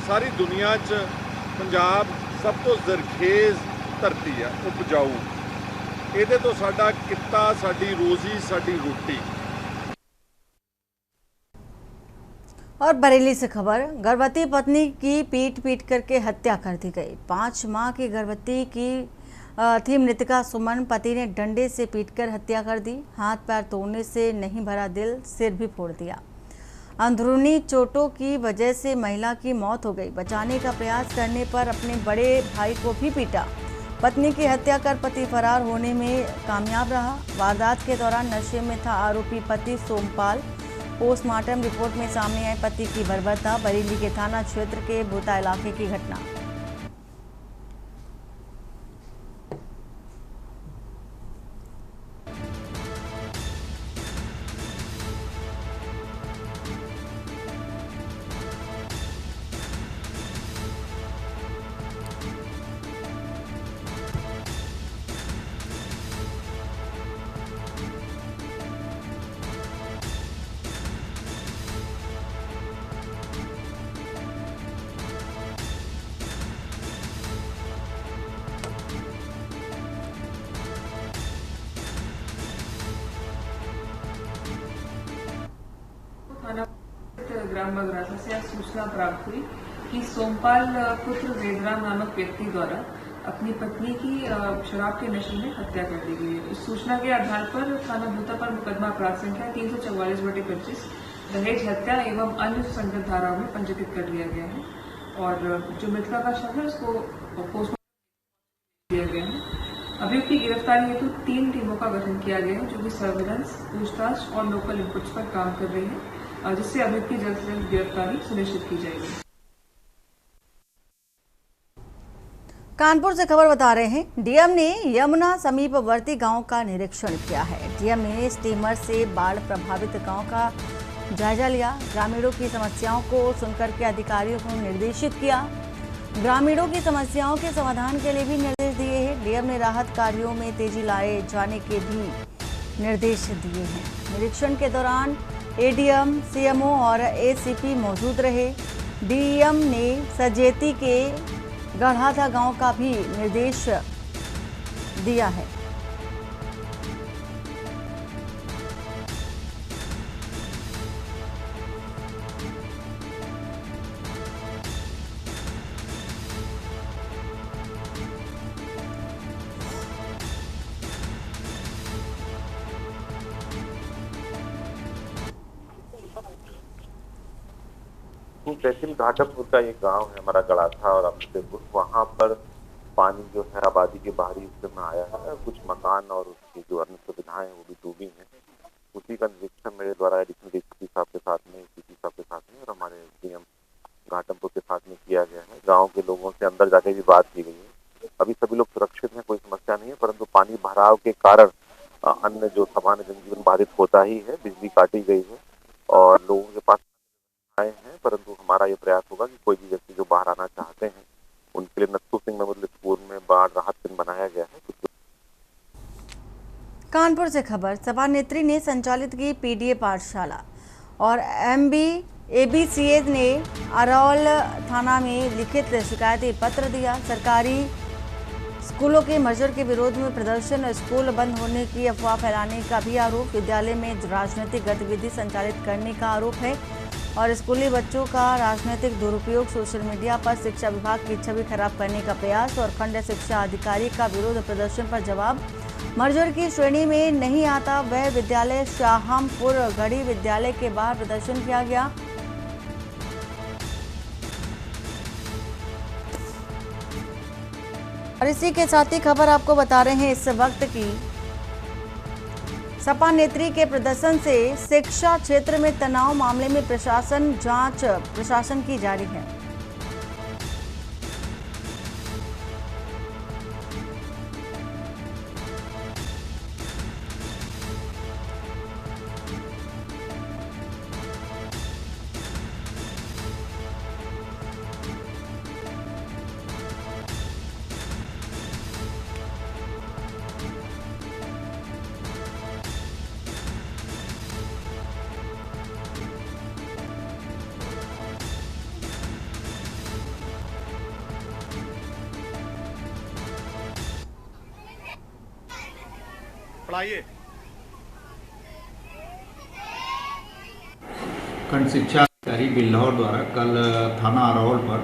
ਸਾਰੀ ਦੁਨੀਆ 'ਚ ਪੰਜਾਬ ਸਭ ਤੋਂ ਜ਼ਰਖੇਜ਼ ਧਰਤੀ ਆ, ਉਪਜਾਊ। ਇਹਦੇ ਤੋਂ ਸਾਡਾ ਕਿੱਤਾ, ਸਾਡੀ ਰੋਜ਼ੀ, ਸਾਡੀ ਰੋਟੀ। और बरेली से खबर, गर्भवती पत्नी की पीट करके हत्या कर दी गई। 5 माह की गर्भवती की थी मृतका सुमन, पति ने डंडे से पीटकर हत्या कर दी। हाथ पैर तोड़ने से नहीं भरा दिल, सिर भी फोड़ दिया। अंदरूनी चोटों की वजह से महिला की मौत हो गई। बचाने का प्रयास करने पर अपने बड़े भाई को भी पीटा। पत्नी की हत्या कर पति फरार होने में कामयाब रहा। वारदात के दौरान नशे में था आरोपी पति सोमपाल। पोस्टमार्टम रिपोर्ट में सामने आई पति की बर्बरता। बरेली के थाना क्षेत्र के भूता इलाके की घटना। ग्राम बगरासा से आज सूचना प्राप्त हुई कि सोमपाल पुत्र वेदराम नामक व्यक्ति द्वारा अपनी पत्नी की शराब के नशे में हत्या कर दी गई है। इस सूचना के आधार पर थाना भूता पर मुकदमा अपराध संख्या 344/25 दहेज हत्या एवं अन्य संगत धाराओं में पंजीकृत कर लिया गया है और जो मृतका का शव है उसको पोस्टमार्टम दिया गया है। अभियुक्त की गिरफ्तारी हेतु 3 टीमों का गठन किया गया है, जो कि सर्वेलेंस, पूछताछ और लोकल इनपुट्स पर काम कर रही है, जिससे अभियुक्त की जल्द से जल्द गिरफ्तारी सुनिश्चित की जाएगी। कानपुर से खबर बता रहे हैं, डीएम ने यमुना समीपवर्ती गांव का निरीक्षण किया है। डीएम ने स्टीमर से बाढ़ प्रभावित गांव का जायजा लिया। ग्रामीणों की समस्याओं को सुनकर के अधिकारियों को निर्देशित किया। ग्रामीणों की समस्याओं के समाधान के लिए भी निर्देश दिए हैं। डीएम ने राहत कार्यों में तेजी लाए जाने के भी निर्देश दिए हैं। निरीक्षण के दौरान एडीएम, सीएमओ और एसीपी मौजूद रहे। डीएम ने सजेती के गढ़ाथा गांव का भी निर्देश दिया है। तहसील घाटमपुर का एक गांव है हमारा गड़ाथा और अमृतपुर, वहां पर पानी जो है आबादी के बाहरी हिस्से में आया है। कुछ मकान और उसकी जो अन्य सुविधाएं वो भी डूबी हैं। उसी का निरीक्षण मेरे द्वारा एडिशनल डीसीपी साहब के साथ में, सीपी साहब के साथ में और हमारे डीएम घाटमपुर के साथ में किया गया है। गाँव के लोगों से अंदर जाके भी बात की गई है। अभी सभी लोग सुरक्षित हैं, कोई समस्या नहीं है, परंतु पानी भराव के कारण अन्य जो सामान्य जनजीवन बाधित होता ही है। बिजली काटी गई है और लोगों के पास आए हैं, परंतु हमारा ये प्रयास होगा कि कोई भी व्यक्ति जो बाहर आना चाहते हैं उनके लिए नत्थू सिंह मेमोरियल स्कूल में बाढ़ राहत केंद्र बनाया गया है। कानपुर से खबर। सपा नेत्री ने संचालित की पीडीए पाठशाला और एबीसीए ने अरौल थाना में लिखित शिकायती पत्र दिया। सरकारी स्कूलों के मर्जर के विरोध में प्रदर्शन और स्कूल बंद होने की अफवाह फैलाने का भी आरोप। विद्यालय में राजनीतिक गतिविधि संचालित करने का आरोप है और स्कूली बच्चों का राजनीतिक दुरुपयोग, सोशल मीडिया पर शिक्षा विभाग की छवि खराब करने का प्रयास और खंड शिक्षा अधिकारी का विरोध प्रदर्शन पर जवाब। मर्जर की श्रेणी में नहीं आता वह विद्यालय। शाहमपुर गढ़ी विद्यालय के बाहर प्रदर्शन किया गया। और इसी के साथ ही खबर आपको बता रहे हैं इस वक्त की सपा नेत्री के प्रदर्शन से शिक्षा क्षेत्र में तनाव मामले में प्रशासन जांच प्रशासन की जारी है। पढ़ाइए। खंड शिक्षा अधिकारी बिल्हौर द्वारा कल थाना अरौल पर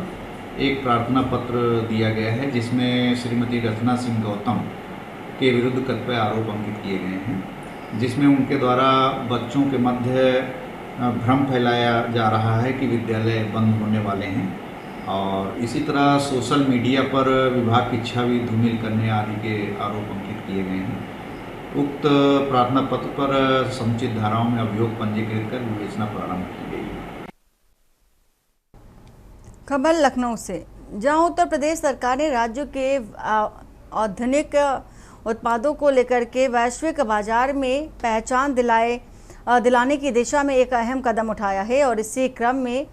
एक प्रार्थना पत्र दिया गया है, जिसमें श्रीमती रचना सिंह गौतम के विरुद्ध कतिपय आरोप अंकित किए गए हैं, जिसमें उनके द्वारा बच्चों के मध्य भ्रम फैलाया जा रहा है कि विद्यालय बंद होने वाले हैं और इसी तरह सोशल मीडिया पर विभाग की छवि धूमिल करने आदि के आरोप अंकित किए गए हैं। उक्त प्रार्थना पत्र पर समुचित धाराओं में अभियोग पंजीकृत कर विवेचना प्रारंभ की गई है। खबर लखनऊ से, जहां उत्तर प्रदेश सरकार ने राज्य के औद्योगिक उत्पादों को लेकर के वैश्विक बाजार में पहचान दिलाने की दिशा में एक अहम कदम उठाया है और इसी क्रम में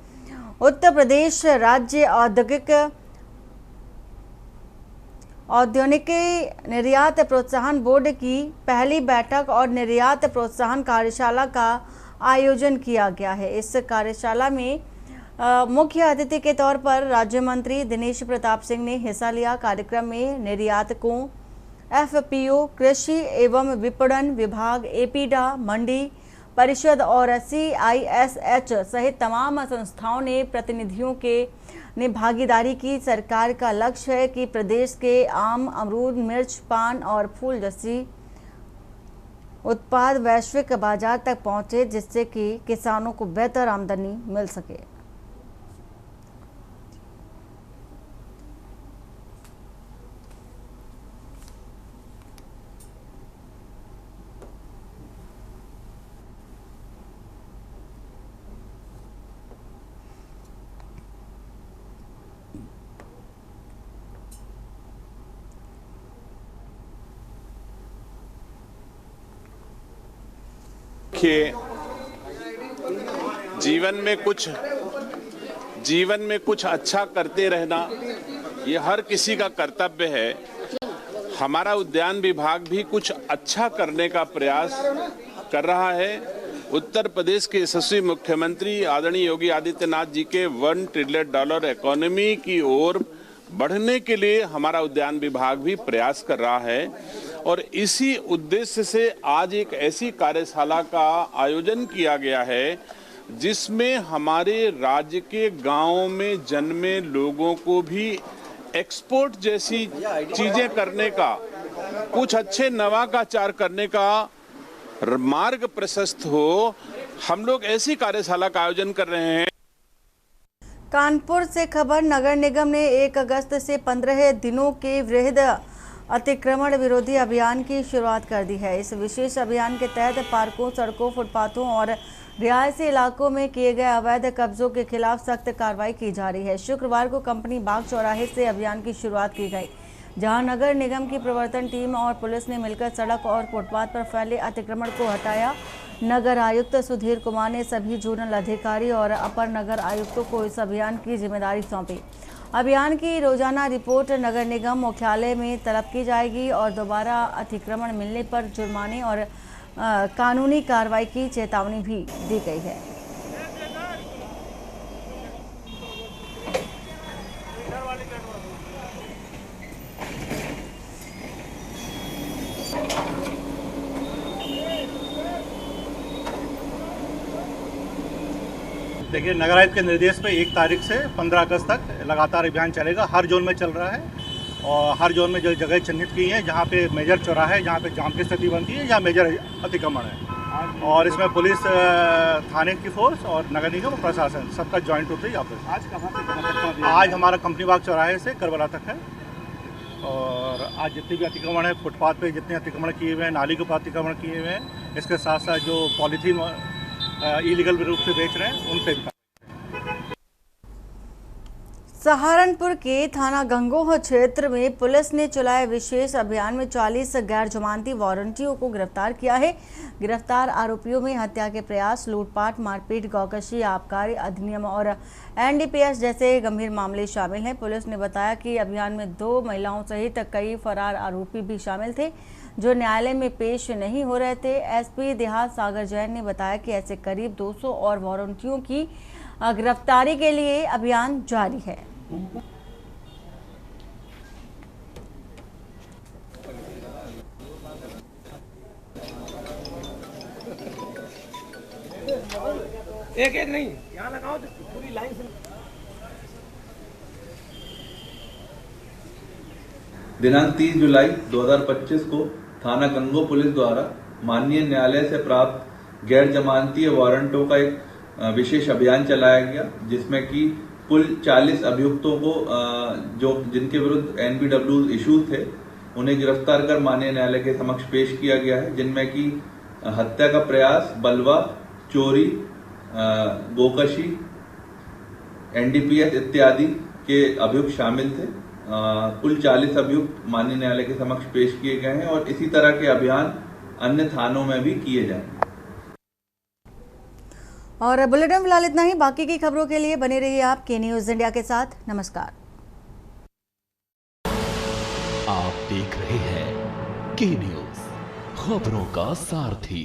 उत्तर प्रदेश राज्य औद्योगिक निर्यात प्रोत्साहन बोर्ड की पहली बैठक और निर्यात प्रोत्साहन कार्यशाला का आयोजन किया गया है। इस कार्यशाला में मुख्य अतिथि के तौर पर राज्य मंत्री दिनेश प्रताप सिंह ने हिस्सा लिया। कार्यक्रम में निर्यातकों, एफपीओ, कृषि एवं विपणन विभाग, एपीडा, मंडी परिषद और CISH सहित तमाम संस्थाओं ने प्रतिनिधियों ने भागीदारी की। सरकार का लक्ष्य है कि प्रदेश के आम, अमरूद, मिर्च, पान और फूल जैसी उत्पाद वैश्विक बाजार तक पहुंचे, जिससे कि किसानों को बेहतर आमदनी मिल सके। जीवन में कुछ जीवन में कुछ अच्छा करते रहना ये हर किसी का कर्तव्य है। हमारा उद्यान विभाग भी कुछ अच्छा करने का प्रयास कर रहा है। उत्तर प्रदेश के यशस्वी मुख्यमंत्री आदरणीय योगी आदित्यनाथ जी के $1 ट्रिलियन इकोनॉमी की ओर बढ़ने के लिए हमारा उद्यान विभाग भी प्रयास कर रहा है और इसी उद्देश्य से आज एक ऐसी कार्यशाला का आयोजन किया गया है जिसमें हमारे राज्य के गांवों में जन्मे लोगों को भी एक्सपोर्ट जैसी चीजें करने का, कुछ अच्छे नवाचार करने का मार्ग प्रशस्त हो। हम लोग ऐसी कार्यशाला का आयोजन कर रहे हैं। कानपुर से खबर, नगर निगम ने 1 अगस्त से 15 दिनों के वृहद अतिक्रमण विरोधी अभियान की शुरुआत कर दी है। इस विशेष अभियान के तहत पार्कों, सड़कों, फुटपाथों और रिहायशी इलाकों में किए गए अवैध कब्जों के खिलाफ सख्त कार्रवाई की जा रही है। शुक्रवार को कंपनी बाग चौराहे से अभियान की शुरुआत की गई, जहां नगर निगम की प्रवर्तन टीम और पुलिस ने मिलकर सड़क और फुटपाथ पर फैले अतिक्रमण को हटाया। नगर आयुक्त सुधीर कुमार ने सभी जोनल अधिकारी और अपर नगर आयुक्तों को इस अभियान की जिम्मेदारी सौंपी। अभियान की रोजाना रिपोर्ट नगर निगम मुख्यालय में तलब की जाएगी और दोबारा अतिक्रमण मिलने पर जुर्माने और कानूनी कार्रवाई की चेतावनी भी दी गई है। देखिए, नगर आयुक्त के निर्देश पे 1 तारीख से 15 अगस्त तक लगातार अभियान चलेगा। हर जोन में चल रहा है और हर जोन में जो जगह चिन्हित की हैं जहाँ पे मेजर चौराहे है, जहाँ पे जाम की स्थिति बनती है, जहाँ मेजर अतिक्रमण है, और इसमें पुलिस, थाने की फोर्स और नगर निगम प्रशासन सबका ज्वाइंट होते ही ऑपरेशन। आज कहाँ? आज हमारा कंपनी बाग चौराहे से करबला तक है और आज जितने भी अतिक्रमण है, फुटपाथ पे जितने अतिक्रमण किए हुए हैं, नाली के ऊपर अतिक्रमण किए हुए हैं, इसके साथ साथ जो पॉलीथीन इलीगल रूप से बेच रहे हैं उनसे भी। सहारनपुर के थाना गंगोह क्षेत्र में पुलिस ने चलाए विशेष अभियान में 40 गैर जमानती वारंटियों को गिरफ्तार किया है। गिरफ्तार आरोपियों में हत्या के प्रयास, लूटपाट, मारपीट, गौकशी, आबकारी अधिनियम और NDPS जैसे गंभीर मामले शामिल हैं। पुलिस ने बताया कि अभियान में 2 महिलाओं सहित कई फरार आरोपी भी शामिल थे जो न्यायालय में पेश नहीं हो रहे थे। SP देहात सागर जैन ने बताया कि ऐसे करीब 200 और वारंटियों की गिरफ्तारी के लिए अभियान जारी है। एक नहीं, यहाँ लगाओ तो पूरी लाइन से। दिनांक 30 जुलाई 2025 को थाना गंगोह पुलिस द्वारा माननीय न्यायालय से प्राप्त गैर जमानती वारंटों का एक विशेष अभियान चलाया गया, जिसमें कि कुल 40 अभियुक्तों को जिनके विरुद्ध NBW इशू थे उन्हें गिरफ्तार कर माननीय न्यायालय के समक्ष पेश किया गया है, जिनमें कि हत्या का प्रयास, बलवा, चोरी, गोकशी, NDPS इत्यादि के अभियुक्त शामिल थे। कुल 40 अभियुक्त माननीय न्यायालय के समक्ष पेश किए गए हैं और इसी तरह के अभियान अन्य थानों में भी किए जाएंगे। और बुलेटिन फिलहाल इतना ही। बाकी की खबरों के लिए बने रहिए आप के न्यूज इंडिया के साथ। नमस्कार। आप देख रहे हैं के न्यूज, खबरों का सारथी।